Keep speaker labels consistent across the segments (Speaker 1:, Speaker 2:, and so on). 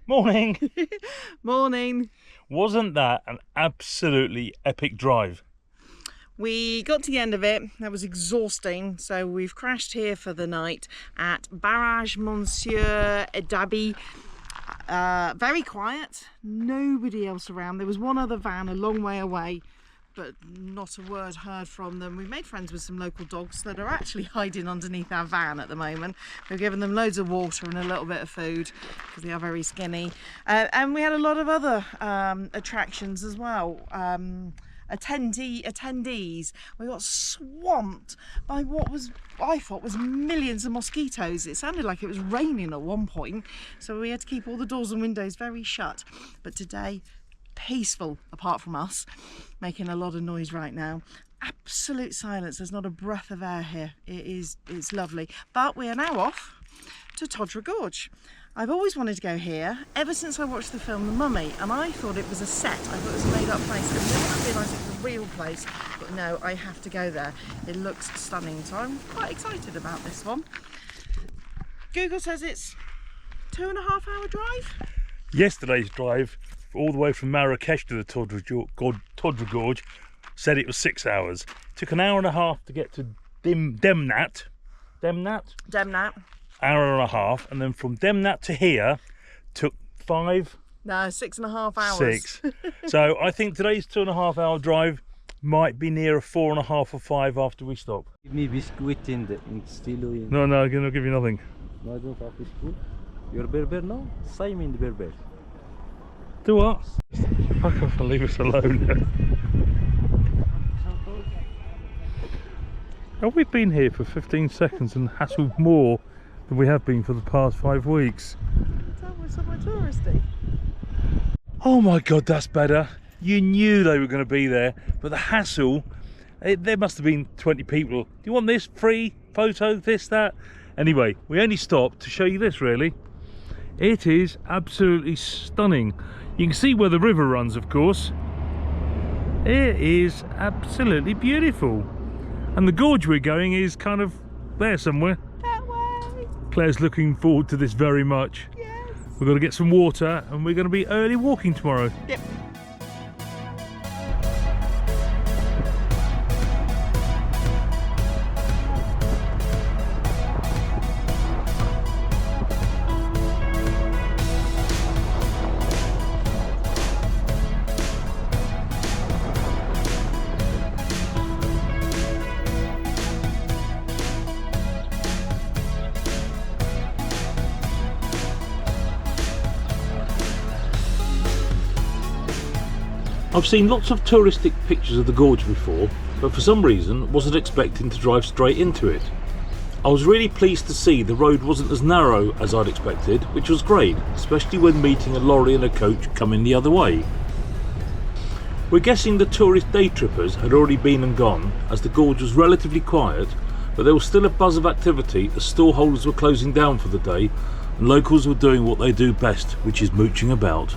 Speaker 1: Morning.
Speaker 2: Morning.
Speaker 1: Wasn't that an absolutely epic drive?
Speaker 2: We got to the end of it. That was exhausting. So we've crashed here for the night at Barrage Monsieur Dabi. Very quiet. Nobody else around. There was one other van a long way away, but not a word heard from them. We've made friends with some local dogs that are actually hiding underneath our van at the moment. We've given them loads of water and a little bit of food because they are very skinny. And we had a lot of other attractions as well. Attendees. We got swamped by what I thought was millions of mosquitoes. It sounded like it was raining at one point, so we had to keep all the doors and windows very shut. But today, peaceful apart from us making a lot of noise right now. Absolute silence. There's not a breath of air here. It's lovely. But we are now off to Todra Gorge. I've always wanted to go here ever since I watched the film The Mummy, and I thought it was a set. I thought it was a made up place, and then I realised it was a real place. But no, I have to go there. It looks stunning, so I'm quite excited about this one. Google says it's 2.5 hour drive.
Speaker 1: Yesterday's drive all the way from Marrakesh to the Todra Gorge said it was 6 hours. Took an hour and a half to get to Demnat. Hour and a half, and then from Demnat to here took 5.
Speaker 2: No, 6.5 hours.
Speaker 1: 6. So I think today's 2.5 hour drive might be near a 4.5 or 5 after we stop.
Speaker 3: Give me biscuit in still in.
Speaker 1: No, I'm gonna give you nothing.
Speaker 3: No, I don't have biscuit. You're Berber now? Same in the Berber.
Speaker 1: Do what? Fuck off and leave us alone. Oh, we've been here for 15 seconds and hassled more than we have been for the past 5 weeks.
Speaker 2: That was somewhere touristy.
Speaker 1: Oh my god, that's better. You knew they were going to be there, but the hassle, there must have been 20 people. Do you want this? Free? Photo? This, that? Anyway, we only stopped to show you this, really. It is absolutely stunning. You can see where the river runs, of course. It is absolutely beautiful. And the gorge we're going is kind of there somewhere.
Speaker 2: That way.
Speaker 1: Claire's looking forward to this very much.
Speaker 2: Yes.
Speaker 1: We've got to get some water and we're going to be early walking tomorrow.
Speaker 2: Yep.
Speaker 1: I've seen lots of touristic pictures of the gorge before, but for some reason wasn't expecting to drive straight into it. I was really pleased to see the road wasn't as narrow as I'd expected, which was great, especially when meeting a lorry and a coach coming the other way. We're guessing the tourist day trippers had already been and gone, as the gorge was relatively quiet, but there was still a buzz of activity as storeholders were closing down for the day and locals were doing what they do best, which is mooching about.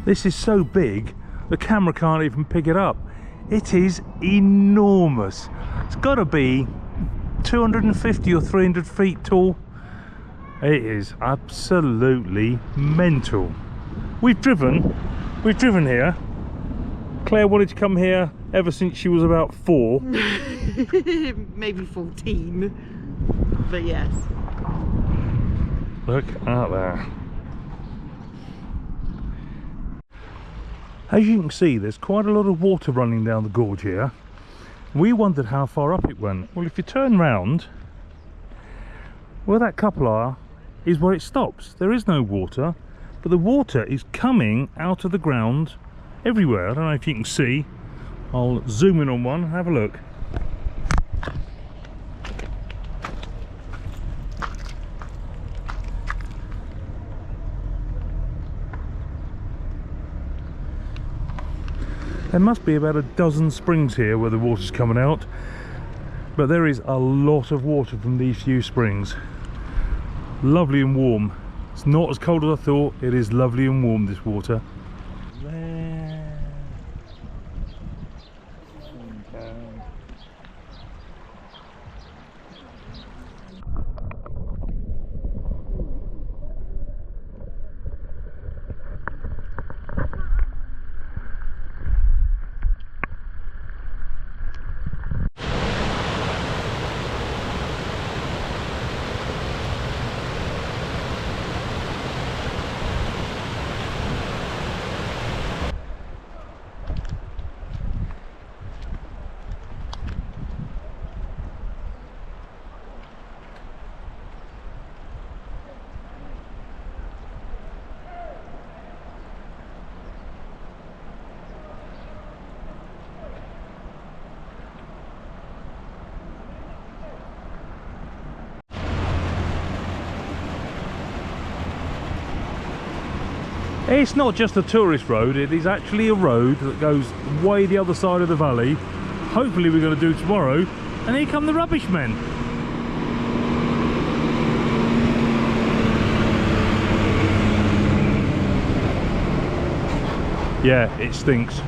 Speaker 1: This is so big, the camera can't even pick it up. It is enormous. It's got to be 250 or 300 feet tall. It is absolutely mental. We've driven here. Claire wanted to come here ever since she was about 4.
Speaker 2: Maybe 14, but yes.
Speaker 1: Look out there. As you can see, there's quite a lot of water running down the gorge here. We wondered how far up it went. Well, if you turn round, where that couple are is where it stops. There is no water, but the water is coming out of the ground everywhere. I don't know if you can see. I'll zoom in on one, have a look. There must be about a dozen springs here where the water's coming out, but there is a lot of water from these few springs. Lovely and warm. It's not as cold as I thought. It is lovely and warm, this water. There. It's not just a tourist road, it is actually a road that goes way the other side of the valley. Hopefully we're going to do tomorrow. And here come the rubbish men. Yeah, it stinks.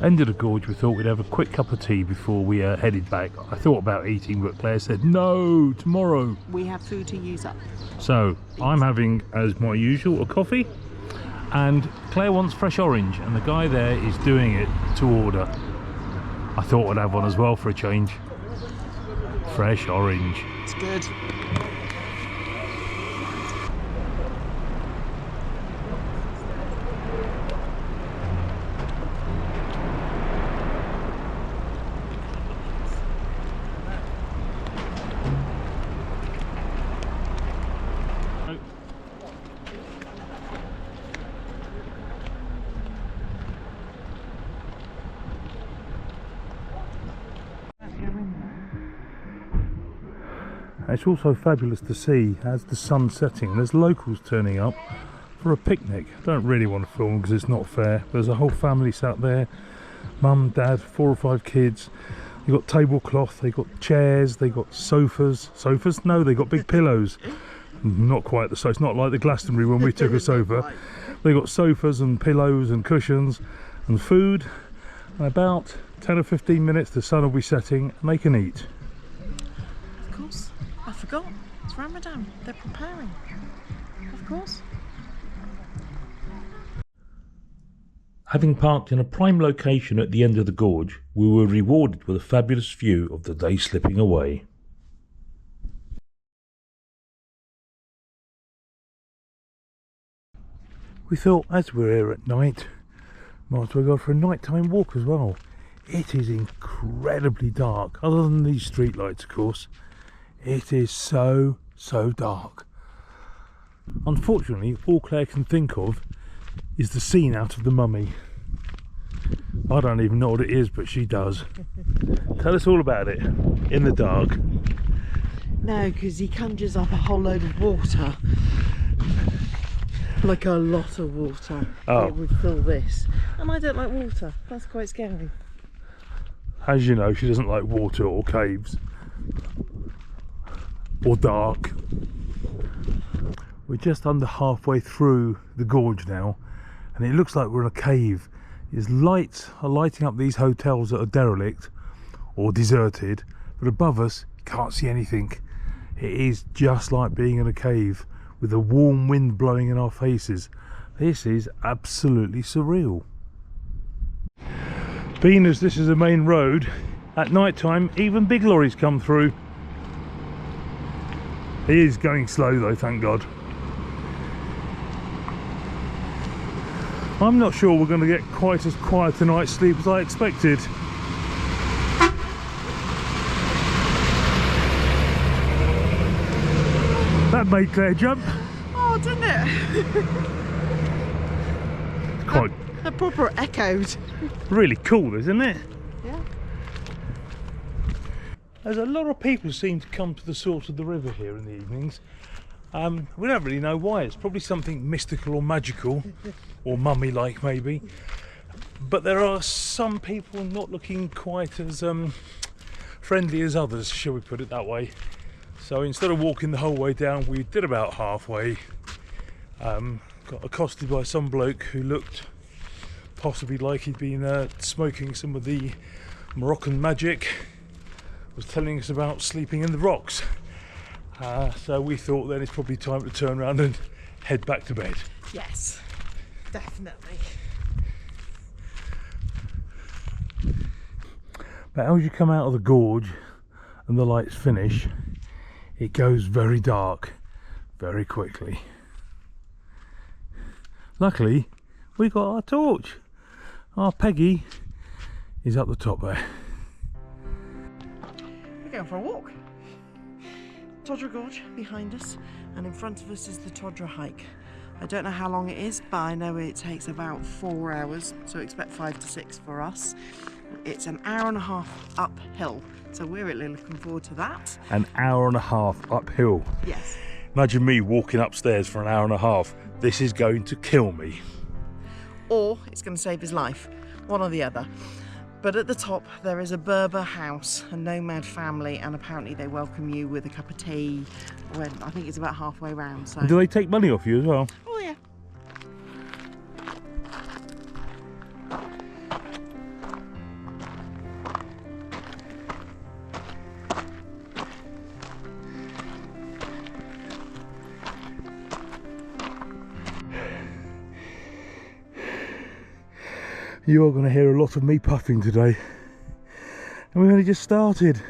Speaker 1: End of the gorge, we thought we'd have a quick cup of tea before we headed back. I thought about eating, but Claire said no, tomorrow.
Speaker 2: We have food to use up.
Speaker 1: So I'm having, as my usual, a coffee, and Claire wants fresh orange, and the guy there is doing it to order. I thought I'd have one as well for a change. Fresh orange.
Speaker 2: It's good.
Speaker 1: It's also fabulous to see as the sun's setting. There's locals turning up for a picnic. I don't really want to film because it's not fair. There's a whole family sat there, mum, dad, 4 or 5 kids. They've got tablecloth, they've got chairs, they've got sofas. Sofas? No, they've got big pillows. Not quite the sofa. It's not like the Glastonbury when we took a sofa. They've got sofas and pillows and cushions and food. In about 10 or 15 minutes the sun will be setting and they can eat.
Speaker 2: Of course. I forgot. It's Ramadan. They're preparing. Of course.
Speaker 1: Having parked in a prime location at the end of the gorge, we were rewarded with a fabulous view of the day slipping away. We thought, as we're here at night, might as well go for a nighttime walk as well. It is incredibly dark, other than these street lights, of course. It is so dark. Unfortunately, all Claire can think of is the scene out of The Mummy. I don't even know what it is, but she does. Tell us all about it, in the dark.
Speaker 2: No, because he conjures up a whole load of water. Like a lot of water.
Speaker 1: Oh.
Speaker 2: It would fill this. And I don't like water. That's quite scary.
Speaker 1: As you know, she doesn't like water or caves. Or dark. We're just under halfway through the gorge now, and it looks like we're in a cave. There's lights are lighting up these hotels that are derelict or deserted, but above us you can't see anything. It is just like being in a cave with the warm wind blowing in our faces. This is absolutely surreal. Being as this is a main road, at night time even big lorries come through. It is going slow though, thank God. I'm not sure we're going to get quite as quiet a night's sleep as I expected. That made Claire jump.
Speaker 2: Oh, didn't it?
Speaker 1: Quite
Speaker 2: That proper echoed.
Speaker 1: really cool, isn't it?
Speaker 2: Yeah.
Speaker 1: There's a lot of people seem to come to the source of the river here in the evenings. We don't really know why. It's probably something mystical or magical, or mummy-like maybe. But there are some people not looking quite as friendly as others, shall we put it that way. So instead of walking the whole way down, we did about halfway. Got accosted by some bloke who looked possibly like he'd been smoking some of the Moroccan magic. Was telling us about sleeping in the rocks. So we thought then it's probably time to turn around and head back to bed.
Speaker 2: Yes, definitely.
Speaker 1: But as you come out of the gorge and the lights finish, it goes very dark very quickly. Luckily we got our torch. Our Peggy is up the top there.
Speaker 2: We're going for a walk. Todra Gorge behind us, and in front of us is the Todra Hike. I don't know how long it is, but I know it takes about 4 hours, so expect 5 to 6 for us. It's an hour and a half uphill, so we're really looking forward to that.
Speaker 1: An hour and a half uphill.
Speaker 2: Yes.
Speaker 1: Imagine me walking upstairs for an hour and a half. This is going to kill me.
Speaker 2: Or it's going to save his life, one or the other. But at the top there is a Berber house, a nomad family, and apparently they welcome you with a cup of tea when I think it's about halfway round. So.
Speaker 1: Do they take money off you as well?
Speaker 2: Oh yeah.
Speaker 1: You are going to hear a lot of me puffing today, and we've only just started.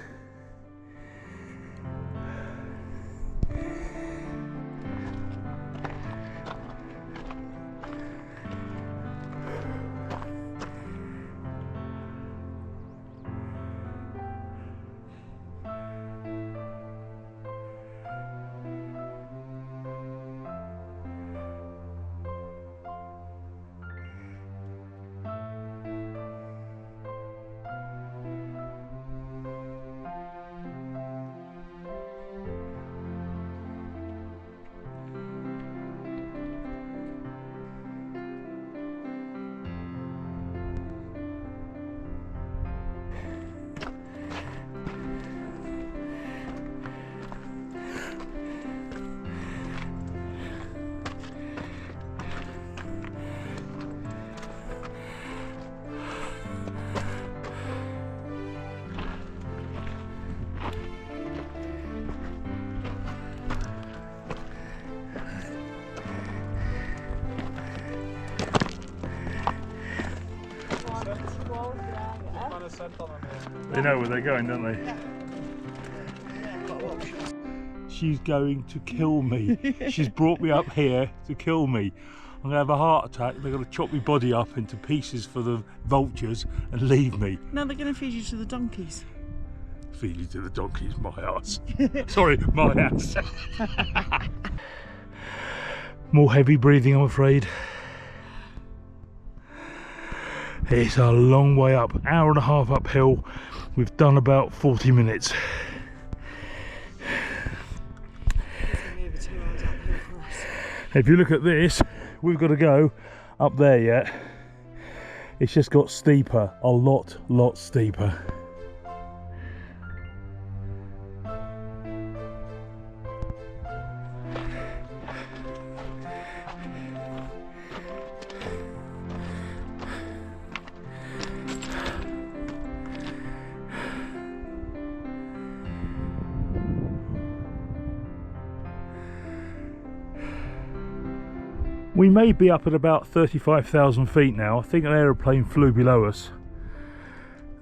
Speaker 1: They know where they're going, don't they?
Speaker 2: Yeah.
Speaker 1: She's going to kill me. She's brought me up here to kill me. I'm going to have a heart attack. They're going to chop my body up into pieces for the vultures and leave me.
Speaker 2: No, they're going to feed you to the donkeys.
Speaker 1: Feed you to the donkeys, my ass. Sorry, my ass. More heavy breathing, I'm afraid. It's a long way up, hour and a half uphill. We've done about 40 minutes.
Speaker 2: It's going to be over 2 hours uphill for us.
Speaker 1: If you look at this, we've got to go up there yet. It's just got steeper, a lot steeper. We may be up at about 35,000 feet now. I think an aeroplane flew below us.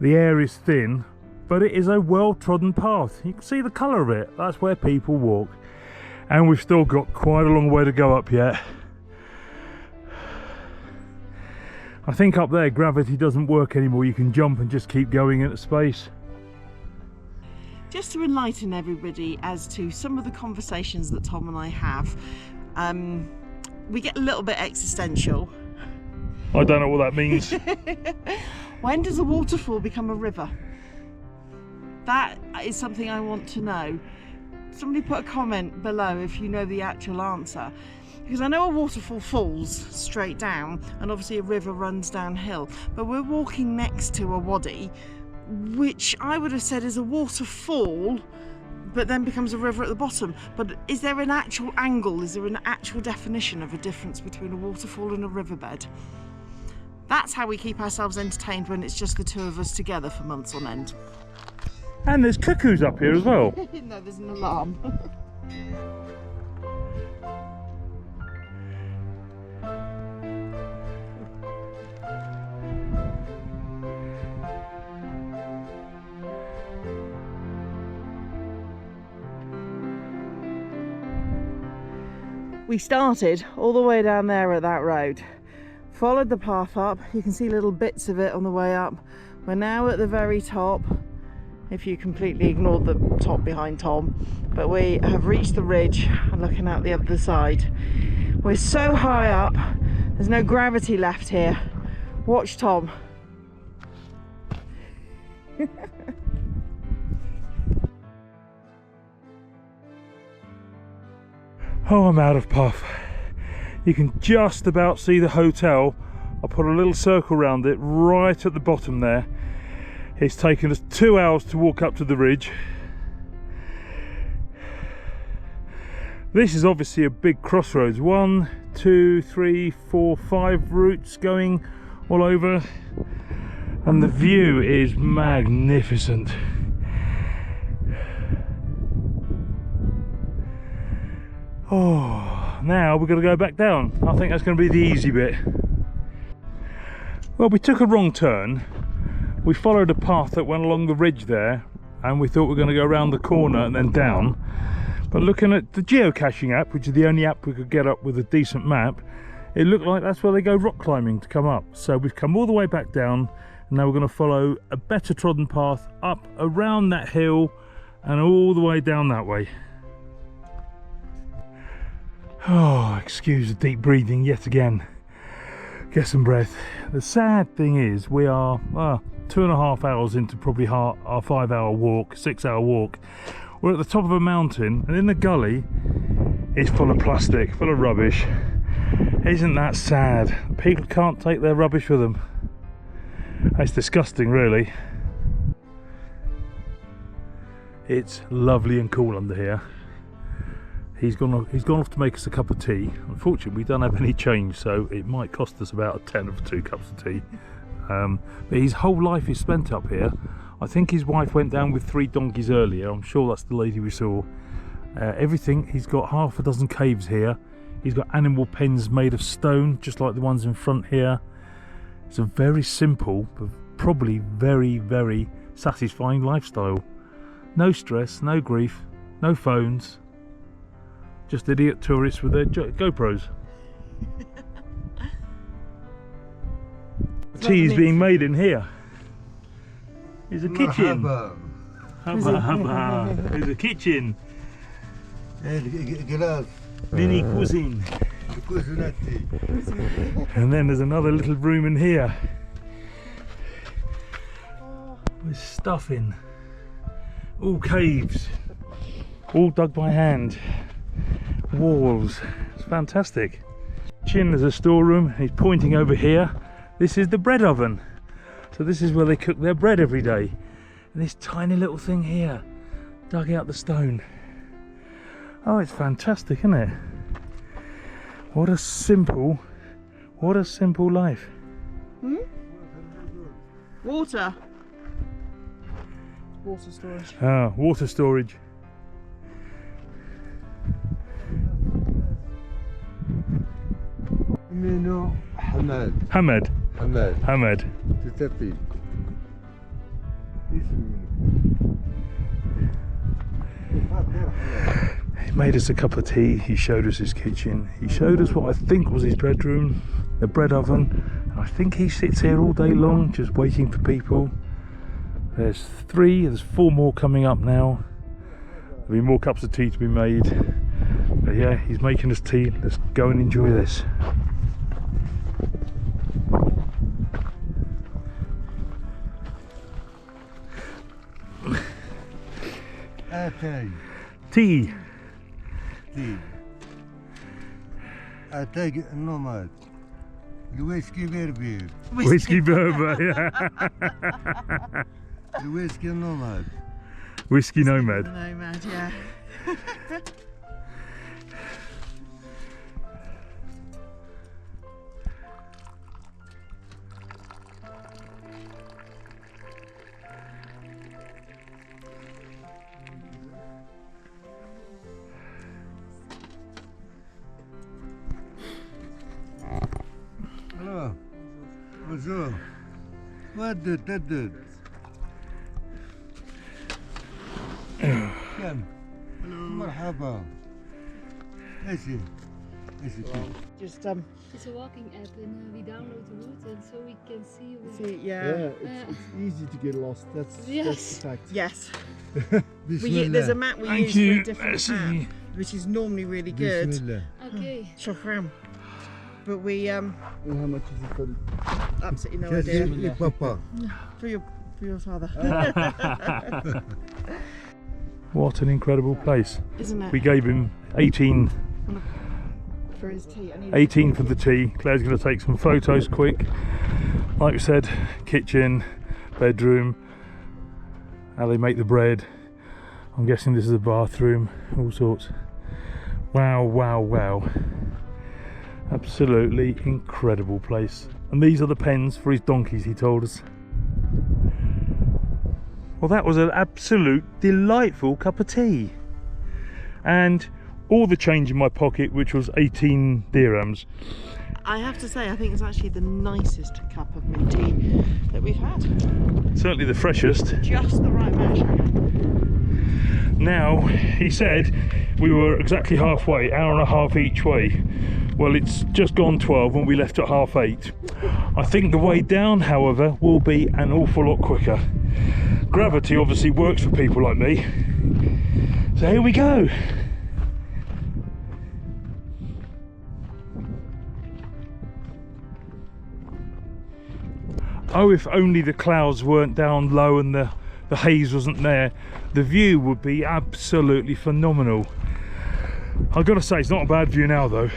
Speaker 1: The air is thin, but it is a well-trodden path. You can see the colour of it. That's where people walk. And we've still got quite a long way to go up yet. I think up there gravity doesn't work anymore. You can jump and just keep going into space.
Speaker 2: Just to enlighten everybody as to some of the conversations that Tom and I have, we get a little bit existential.
Speaker 1: I don't know what that means.
Speaker 2: When does a waterfall become a river? That is something I want to know. Somebody put a comment below if you know the actual answer. Because I know a waterfall falls straight down and obviously a river runs downhill, but we're walking next to a wadi, which I would have said is a waterfall, but then becomes a river at the bottom. But is there an actual angle? Is there an actual definition of a difference between a waterfall and a riverbed? That's how we keep ourselves entertained when it's just the two of us together for months on end.
Speaker 1: And there's cuckoos up here as well.
Speaker 2: No, there's an alarm. We started all the way down there at that road, followed the path up. You can see little bits of it on the way up. We're now at the very top, if you completely ignored the top behind Tom, but we have reached the ridge and looking out the other side. We're so high up, there's no gravity left here. Watch Tom.
Speaker 1: Oh, I'm out of puff. You can just about see the hotel. I put a little circle around it right at the bottom there. It's taken us 2 hours to walk up to the ridge. This is obviously a big crossroads. 1, 2, 3, 4, 5 routes going all over. And the view is magnificent. Oh, now we're going to go back down. I think that's going to be the easy bit. Well, we took a wrong turn. We followed a path that went along the ridge there, and we thought we were going to go around the corner and then down. But looking at the geocaching app, which is the only app we could get up with a decent map, it looked like that's where they go rock climbing to come up. So we've come all the way back down, and now we're going to follow a better trodden path up around that hill and all the way down that way. Oh, excuse the deep breathing yet again. Get some breath. The sad thing is we are 2.5 hours into probably our 5-hour walk, 6-hour walk. We're at the top of a mountain, and in the gully it's full of plastic, full of rubbish. Isn't that sad? People can't take their rubbish with them. It's disgusting, really. It's lovely and cool under here. He's gone off to make us a cup of tea. Unfortunately, we don't have any change, so it might cost us about a tenner for 2 cups of tea. But his whole life is spent up here. I think his wife went down with 3 donkeys earlier. I'm sure that's the lady we saw. Everything. He's got half a dozen caves here. He's got animal pens made of stone, just like the ones in front here. It's a very simple, but probably very, very satisfying lifestyle. No stress, no grief, no phones. Just idiot tourists with their GoPros. Tea is being made in here. There's a kitchen. There's a kitchen. Mini cuisine. And then there's another little room in here with stuff in. All caves. All dug by hand. Walls. It's fantastic. Chin is a storeroom. He's pointing over here. This is the bread oven. So this is where they cook their bread every day. And this tiny little thing here, dug out the stone. Oh, it's fantastic, isn't it? What a simple life.
Speaker 2: Water. Water storage.
Speaker 1: Ah, water storage.
Speaker 4: منو حماد
Speaker 1: Hamed.
Speaker 4: حماد
Speaker 1: Hamed.
Speaker 4: تتفي اسمه
Speaker 1: He made us a cup of tea, he showed us his kitchen, he showed us what I think was his bedroom, the bread oven, and I think he sits here all day long just waiting for people. There's 4 more coming up now. There'll be more cups of tea to be made. But yeah, he's making us tea. Let's go and enjoy this.
Speaker 4: اتاي
Speaker 1: Tea.
Speaker 4: تي اتاي النوماد الويسكي بربر
Speaker 1: Whiskey Berber, yeah.
Speaker 4: الويسكي النوماد
Speaker 1: Whiskey Nomad.
Speaker 2: Nomad, yeah.
Speaker 4: الو بونجور ودد تدد كم مرحبا ايشي
Speaker 2: Just
Speaker 5: It's a walking app and we download the route and so we can see with
Speaker 2: see,
Speaker 6: It's easy to get lost. That's
Speaker 5: Yes.
Speaker 6: the fact.
Speaker 2: yes. There's a map we
Speaker 1: Thank
Speaker 2: use for
Speaker 1: you.
Speaker 2: a different
Speaker 1: Let's
Speaker 2: app,
Speaker 1: see.
Speaker 2: which is normally really good.
Speaker 4: Bismillah.
Speaker 5: Okay.
Speaker 2: Shukran. But we
Speaker 6: And how much is it for the
Speaker 2: absolutely no
Speaker 4: كثير
Speaker 2: idea.
Speaker 4: لبابا
Speaker 2: For your father.
Speaker 1: What an incredible place.
Speaker 2: Isn't it?
Speaker 1: We gave him 18
Speaker 2: For his tea. I need
Speaker 1: 18 for the tea. Claire's going to take some photos quick. Like I said, kitchen, bedroom, how they make the bread. I'm guessing this is a bathroom, all sorts. Wow, wow, wow. Absolutely incredible place. And these are the pens for his donkeys, he told us. Well, that was an absolute delightful cup of tea. And all the change in my pocket, which was 18 dirhams.
Speaker 2: I have to say, I think it's actually the nicest cup of mint tea that we've had.
Speaker 1: Certainly the freshest.
Speaker 2: Just the right measure.
Speaker 1: Now, he said we were exactly halfway, hour and a half each way. Well, it's just gone 12 when we left at 8:30. I think the way down, however, will be an awful lot quicker. Gravity obviously works for people like me. So here we go. Oh, if only the clouds weren't down low and the haze wasn't there, the view would be absolutely phenomenal. I've got to say, it's not a bad view now though.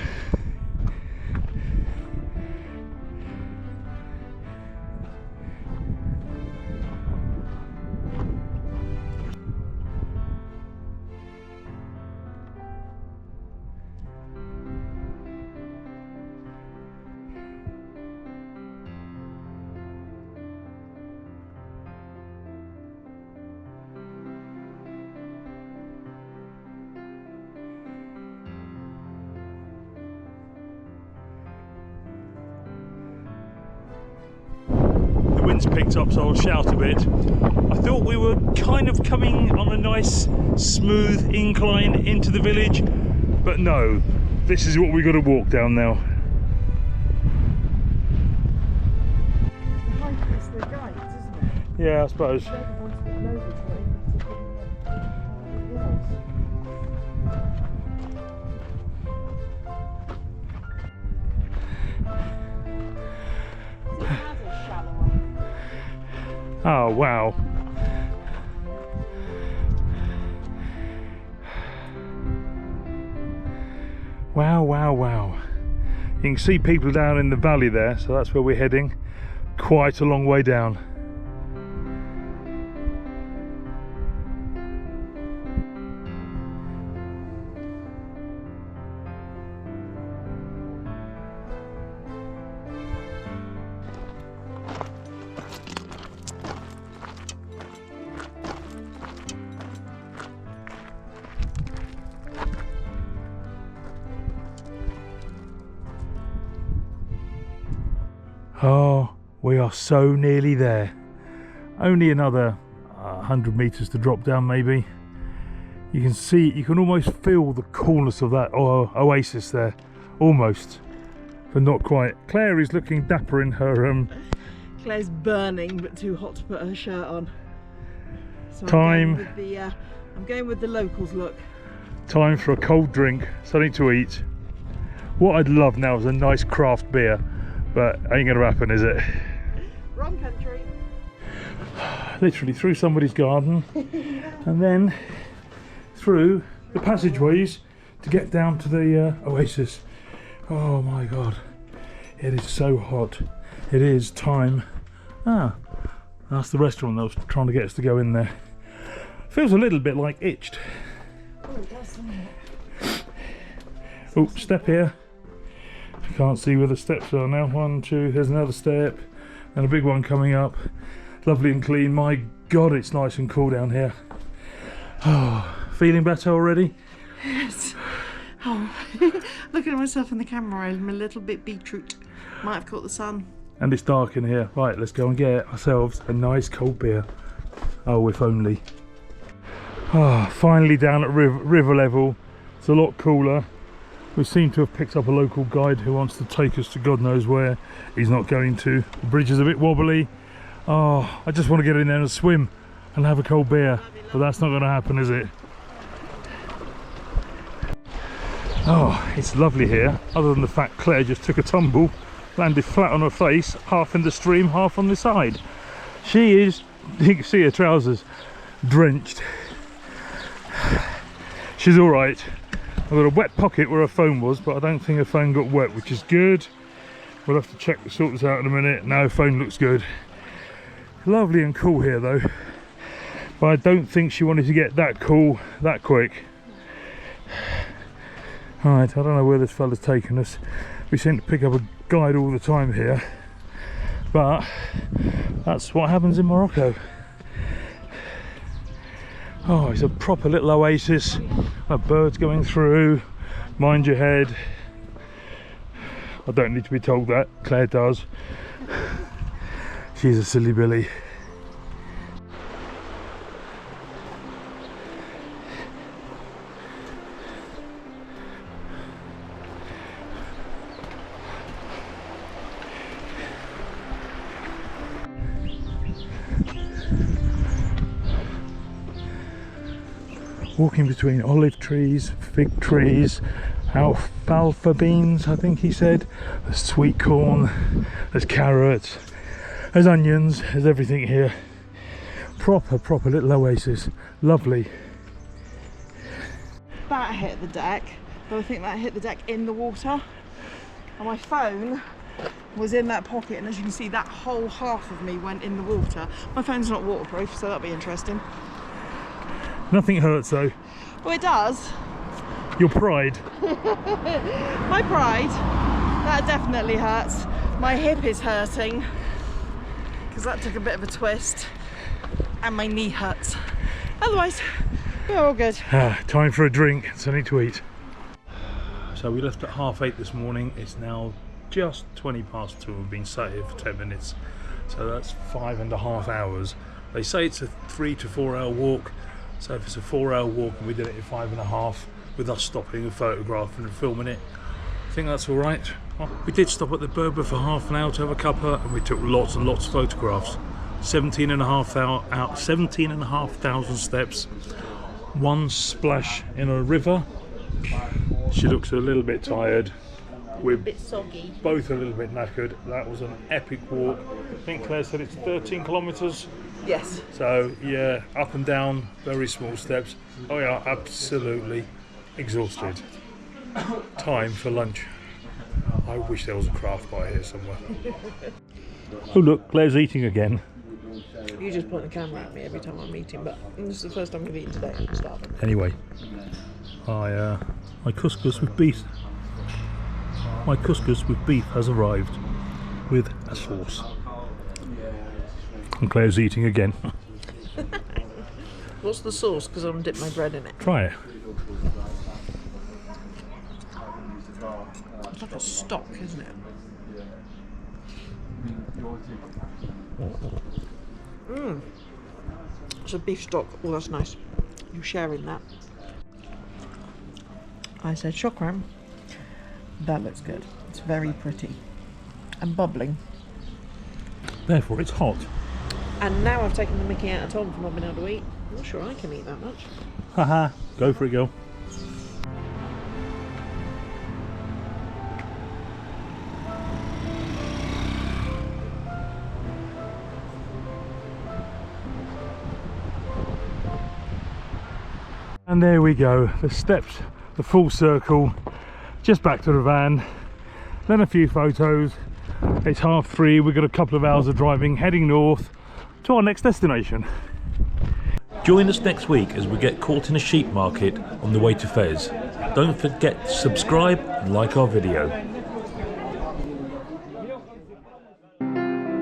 Speaker 1: The wind's picked up, so I'll shout a bit. I thought we were kind of coming on a nice smooth incline into the village, but no, this is what we've got to walk down now.
Speaker 2: The hike is the guides, isn't it?
Speaker 1: Yeah, I suppose.
Speaker 2: They're the ones that know which way to go. It has a shallow one.
Speaker 1: Oh wow. Wow, wow, wow. You can see people down in the valley there, so that's where we're heading. Quite a long way down. Oh, we are so nearly there. Only another 100 meters to drop down, maybe. You can see, you can almost feel the coolness of that oasis there, almost, but not quite. Claire is looking dapper in her
Speaker 2: Claire's burning, but too hot to put her shirt on. So
Speaker 1: Time.
Speaker 2: I'm going with the locals look.
Speaker 1: Time for a cold drink, something to eat. What I'd love now is a nice craft beer, but ain't gonna happen, is it?
Speaker 2: Wrong country.
Speaker 1: Literally through somebody's garden and then through the passageways to get down to the oasis. Oh my god, it is so hot. It is time. That's the restaurant that was trying to get us to go in there. Feels a little bit like Itched.
Speaker 2: Oh, it does, doesn't it?
Speaker 1: Oh, step here. I can't see where the steps are now. 1, 2, there's another step and a big one coming up. Lovely and clean. My god, it's nice and cool down here. Oh, feeling better already?
Speaker 2: Yes. Oh, looking at myself in the camera, I'm a little bit beetroot. Might have caught the sun.
Speaker 1: And it's dark in here. Right, let's go and get ourselves a nice cold beer. Oh, if only. Finally down at river level. It's a lot cooler. We seem to have picked up a local guide who wants to take us to God knows where. He's not going to. The bridge is a bit wobbly. Oh, I just want to get in there and swim and have a cold beer, but that's not going to happen, is it? Oh, it's lovely here, other than the fact Claire just took a tumble, landed flat on her face, half in the stream, half on the side. She is, you can see her trousers, drenched. She's alright. I've got a wet pocket where her phone was, but I don't think her phone got wet, which is good. We'll have to sort this out in a minute. No, phone looks good. Lovely and cool here though, but I don't think she wanted to get that cool that quick. Alright, I don't know where this fella's taken us. We seem to pick up a guide all the time here, but that's what happens in Morocco. Oh, it's a proper little oasis. Birds going through. Mind your head. I don't need to be told that. Claire does. She's a silly Billy. Walking between olive trees, fig trees, alfalfa beans, I think he said. There's sweet corn, there's carrots, there's onions, there's everything here. Proper little oasis. Lovely.
Speaker 2: That hit the deck, but I think that hit the deck in the water. And my phone was in that pocket, and as you can see, that whole half of me went in the water. My phone's not waterproof, so that'll be interesting.
Speaker 1: Nothing hurts though.
Speaker 2: Well, it does.
Speaker 1: Your pride.
Speaker 2: My pride, that definitely hurts. My hip is hurting because that took a bit of a twist, and my knee hurts. Otherwise, we're all good.
Speaker 1: Time for a drink and something to eat. So we left at 8:30 this morning. It's now just 20 past 2. We've been sat here for 10 minutes, so that's 5.5 hours. They say it's a 3 to 4 hour walk, so if it's a 4 hour walk and we did it in 5.5 with us stopping and photographing and filming it, I think that's all right. We did stop at the Berber for half an hour to have a cuppa, and we took lots and lots of photographs. 17,500 steps, one splash in a river. She looks a little bit tired. We're both a little bit knackered. That was an epic walk. I think Claire said it's 13 kilometres.
Speaker 2: Yes.
Speaker 1: So yeah, up and down, very small steps. Oh yeah, absolutely exhausted. Time for lunch. I wish there was a craft bar here somewhere. Oh look, Claire's eating again.
Speaker 2: You just point the camera at me every time I'm eating, but this is the first time I've eaten today. I'm starving.
Speaker 1: Anyway, my couscous with beef. My couscous with beef has arrived with a sauce. And Claire's eating again.
Speaker 2: What's the sauce? Because I'm dipping my bread in it.
Speaker 1: Try it.
Speaker 2: It's like a stock, isn't it? It's a beef stock. Oh, that's nice. You're sharing that. I said shukran. That looks good. It's very pretty and bubbling.
Speaker 1: Therefore, it's hot.
Speaker 2: And now I've taken the mickey out of Tom for not being able to eat. I'm not sure I can eat that much.
Speaker 1: Haha, go for it, girl. And there we go, the steps, the full circle, just back to the van, then a few photos. It's 3:30, we've got a couple of hours of driving, heading north to our next destination. Join us next week as we get caught in a sheep market on the way to Fez. Don't forget to subscribe and like our video.